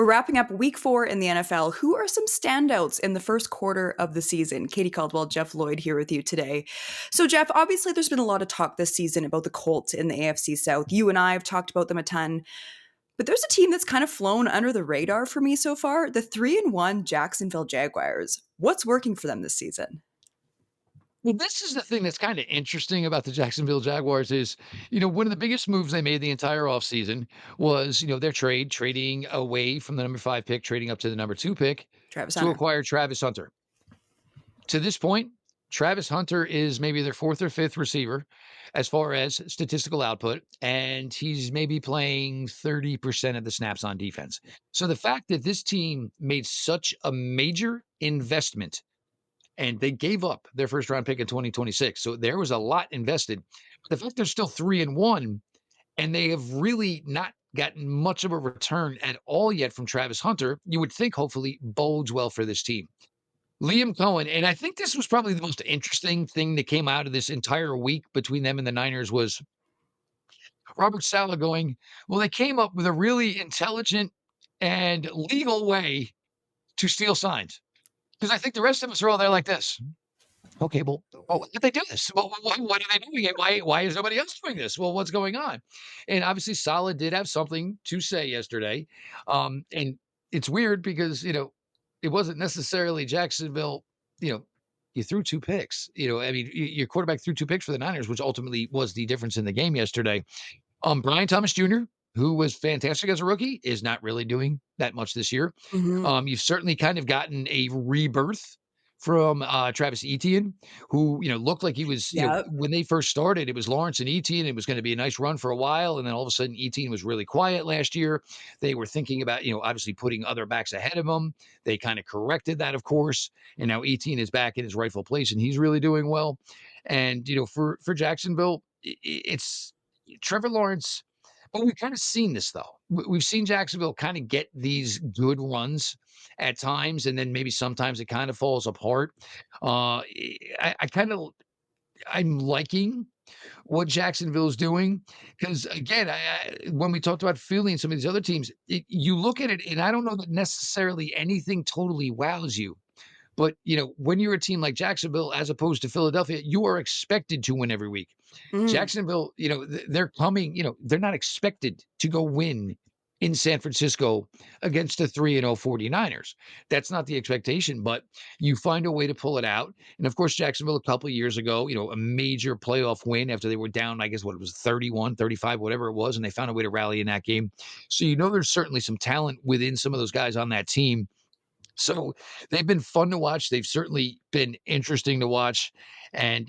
We're wrapping up week 4 in the NFL. Who are some standouts in the first quarter of the season? Katie Caldwell, Jeff Lloyd here with you today. So, Jeff, obviously there's been a lot of talk this season about the Colts in the AFC South. You and I have talked about them a ton. But there's a team that's kind of flown under the radar for me so far, the 3-1 Jacksonville Jaguars. What's working for them this season? Well, this is the thing that's kinda interesting about the Jacksonville Jaguars is, one of the biggest moves they made the entire offseason was, their trading away from the number 5 pick, trading up to the number 2 pick Travis to Hunter. acquire Travis Hunter. To this point, Travis Hunter is maybe their 4th or 5th receiver as far as statistical output, and he's maybe playing 30% of the snaps on defense. So the fact that this team made such a major investment and they gave up their first round pick in 2026. So there was a lot invested. The fact they're still 3-1 and they have really not gotten much of a return at all yet from Travis Hunter, you would think hopefully bodes well for this team. Liam Cohen, and I think this was probably the most interesting thing that came out of this entire week between them and the Niners was Robert Saleh going, well, they came up with a really intelligent and legal way to steal signs. Because I think the rest of us are all there like this. Okay, well, why did they do this? Well, why are they doing it? Why is nobody else doing this? Well, what's going on? And obviously, Saleh did have something to say yesterday. And it's weird because, it wasn't necessarily Jacksonville, you know, you threw 2 picks. I mean, your quarterback threw 2 picks for the Niners, which ultimately was the difference in the game yesterday. Brian Thomas Jr., who was fantastic as a rookie, is not really doing that much this year. Hmm. You've certainly kind of gotten a rebirth from Travis Etienne, who looked like he was. Yeah. When they first started, it was Lawrence and Etienne. It was going to be a nice run for a while, and then all of a sudden, Etienne was really quiet last year. They were thinking about obviously putting other backs ahead of him. They kind of corrected that, of course, and now Etienne is back in his rightful place, and he's really doing well. And for Jacksonville, it's Trevor Lawrence. But we've kind of seen this though. We've seen Jacksonville kind of get these good runs at times, and then maybe sometimes it kind of falls apart. I kind of I'm liking what Jacksonville is doing because again, when we talked about Philly and some of these other teams, you look at it, and I don't know that necessarily anything totally wows you. But, when you're a team like Jacksonville as opposed to Philadelphia, you are expected to win every week. Mm. Jacksonville, they're coming, they're not expected to go win in San Francisco against the 3-0 49ers. That's not the expectation, but you find a way to pull it out. And of course, Jacksonville a couple of years ago, a major playoff win after they were down, I guess what it was 31, 35, whatever it was, and they found a way to rally in that game. So there's certainly some talent within some of those guys on that team. So they've been fun to watch. They've certainly been interesting to watch. And,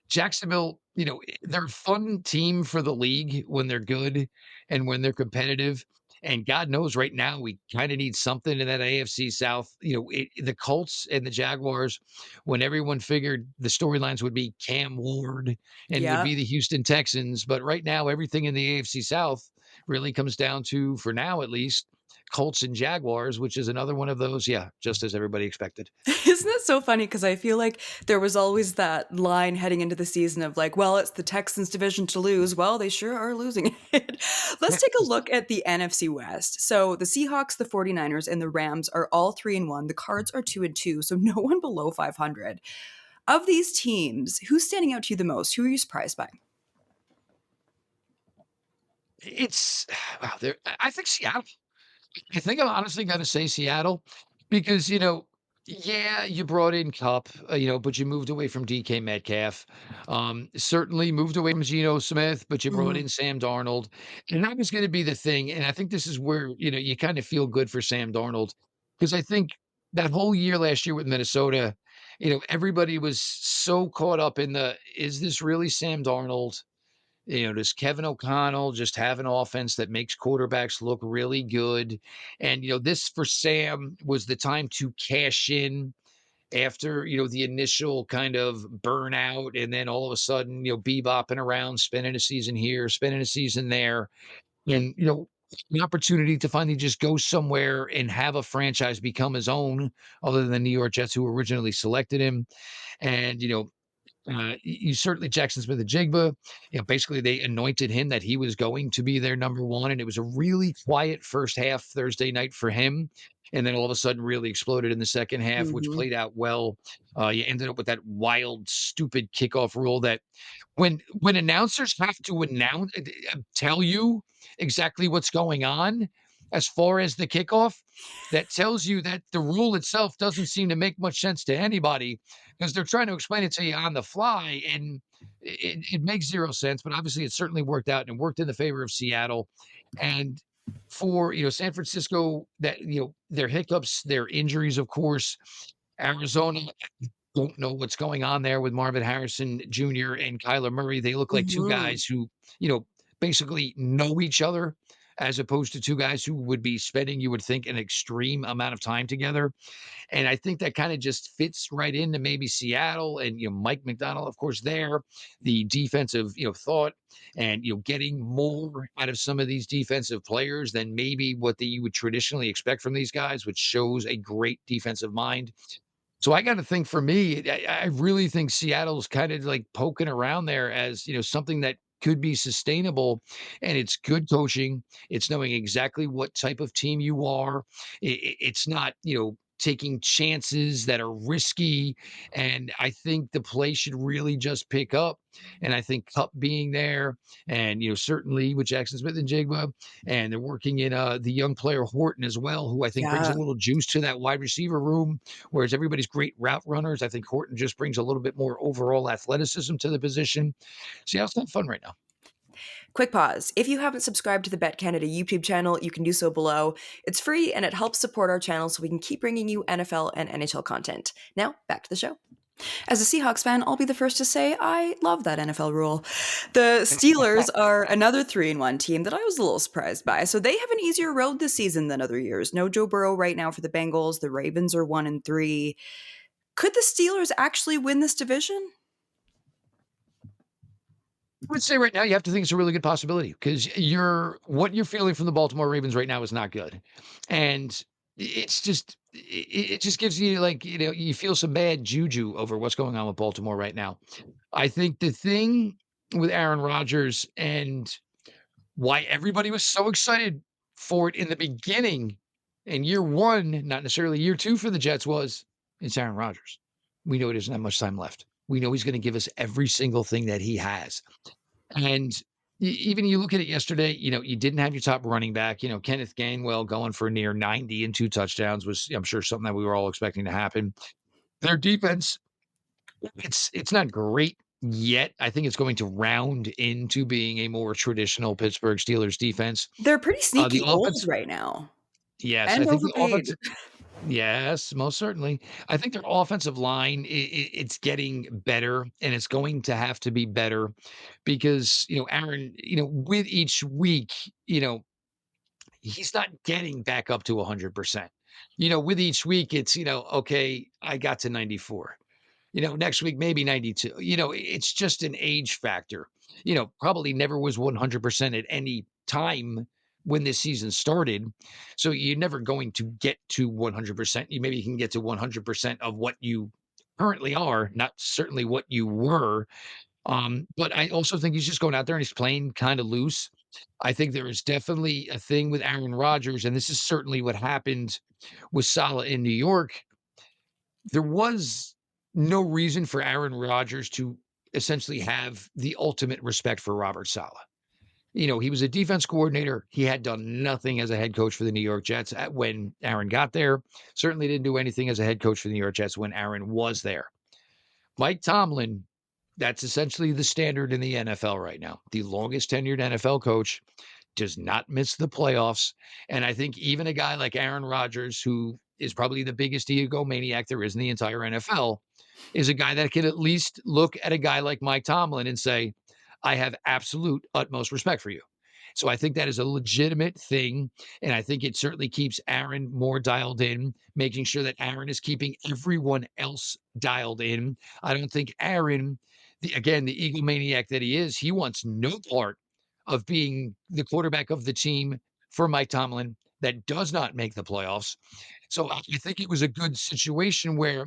Jacksonville, they're a fun team for the league when they're good and when they're competitive. And God knows right now we kind of need something in that AFC South. The Colts and the Jaguars, when everyone figured the storylines would be Cam Ward and would Yeah. be the Houston Texans. But right now, everything in the AFC South really comes down to, for now at least, Colts and Jaguars, which is another one of those, yeah, just as everybody expected. Isn't that so funny? Because I feel like there was always that line heading into the season of like, well, it's the Texans division to lose. Well, they sure are losing it. Let's Yeah, take a look at the NFC West. So the Seahawks, the 49ers, and the Rams are all 3-1. The Cards are 2-2, so no one below 500. Of these teams, who's standing out to you the most? Who are you surprised by? it's wow, there I think Seattle. I think I'm honestly gonna say Seattle because, yeah, you brought in Cup, but you moved away from DK Metcalf. Certainly moved away from Geno Smith, but you brought Mhm. in Sam Darnold. And that was gonna be the thing. And I think this is where, you kind of feel good for Sam Darnold because I think that whole year last year with Minnesota, everybody was so caught up in is this really Sam Darnold? Does Kevin O'Connell just have an offense that makes quarterbacks look really good? And, this for Sam was the time to cash in after, the initial kind of burnout. And then all of a sudden, bebopping around, spending a season here, spending a season there. And, an opportunity to finally just go somewhere and have a franchise become his own, other than the New York Jets, who originally selected him. And, You certainly Jackson Smith and Jigba, basically they anointed him that he was going to be their number one, and it was a really quiet first half Thursday night for him, and then all of a sudden really exploded in the second half, which Mhm. played out well. You ended up with that wild, stupid kickoff rule that when announcers have to tell you exactly what's going on as far as the kickoff, that tells you that the rule itself doesn't seem to make much sense to anybody because they're trying to explain it to you on the fly, and it makes 0 sense, but obviously it certainly worked out and worked in the favor of Seattle. And for, San Francisco, that, their hiccups, their injuries, of course, Arizona, don't know what's going on there with Marvin Harrison Jr. and Kyler Murray. They look like 2 Mhm. guys who, basically know each other as opposed to 2 guys who would be spending, you would think, an extreme amount of time together. And I think that kinda just fits right into maybe Seattle and, Mike McDonald, of course, there, the defensive, thought and, getting more out of some of these defensive players than maybe what you would traditionally expect from these guys, which shows a great defensive mind. So I got to think for me, I really think Seattle's kind of like poking around there as, something that could be sustainable, and it's good coaching. It's knowing exactly what type of team you are. It's not, taking chances that are risky. And I think the play should really just pick up. And I think Cup being there, and, certainly with Jackson Smith and Jigba, and they're working in the young player Horton as well, who I think brings a Yeah. little juice to that wide receiver room. Whereas everybody's great route runners, I think Horton just brings a little bit more overall athleticism to the position. See, yeah, it's not fun right now. Quick pause. If you haven't subscribed to the BetCanada YouTube channel, you can do so below. It's free and it helps support our channel so we can keep bringing you NFL and NHL content. Now, back to the show. As a Seahawks fan, I'll be the first to say I love that NFL rule. The Steelers are another 3-1 team that I was a little surprised by. So they have an easier road this season than other years. No Joe Burrow right now for the Bengals. The Ravens are 1-3. Could the Steelers actually win this division? I would say right now you have to think it's a really good possibility because what you're feeling from the Baltimore Ravens right now is not good, and it just gives you like you feel some bad juju over what's going on with Baltimore right now. I think the thing with Aaron Rodgers and why everybody was so excited for it in the beginning in year 1, not necessarily year 2 for the Jets was, it's Aaron Rodgers. We know he doesn't have much time left. We know he's gonna give us every single thing that he has. And even you look at it yesterday, you didn't have your top running back. Kenneth Gainwell going for near 90 and 2 touchdowns was, I'm sure, something that we were all expecting to happen. Their defense, it's not great yet. I think it's going to round into being a more traditional Pittsburgh Steelers defense. They're pretty The sneaky offense, old right now yes, I and think the overpaid. offense, yes, most certainly. I think their offensive line, it's getting better, and it's going to have to be better because, Aaron, with each week, he's not getting back up to 100%. With each week, it's, okay, I got to 94. Next week, maybe 92. It's just an age factor. Probably never was 100% at any time when this season started. So you're never going to get to 100%. You maybe can get to 100% of what you currently are, not certainly what you were. But I also think he's just going out there and he's playing kind of loose. I think there is definitely a thing with Aaron Rodgers, and this is certainly what happened with Salah in New York. There was no reason for Aaron Rodgers to essentially have the ultimate respect for Robert Saleh. He was a defense coordinator. He had done nothing as a head coach for the New York Jets when Aaron got there. Certainly didn't do anything as a head coach for the New York Jets when Aaron was there. Mike Tomlin, that's essentially the standard in the NFL right now. The longest tenured NFL coach does not miss the playoffs. And I think even a guy like Aaron Rodgers, who is probably the biggest egomaniac there is in the entire NFL, is a guy that can at least look at a guy like Mike Tomlin and say, I have absolute utmost respect for you. So I think that is a legitimate thing. And I think it certainly keeps Aaron more dialed in, making sure that Aaron is keeping everyone else dialed in. I don't think Aaron, again, the egomaniac that he is, he wants no part of being the quarterback of the team for Mike Tomlin that does not make the playoffs. So I think it was a good situation where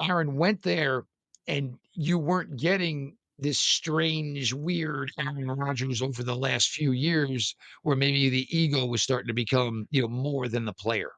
Aaron went there and you weren't getting this strange, weird Aaron Rodgers over the last few years where maybe the ego was starting to become, more than the player.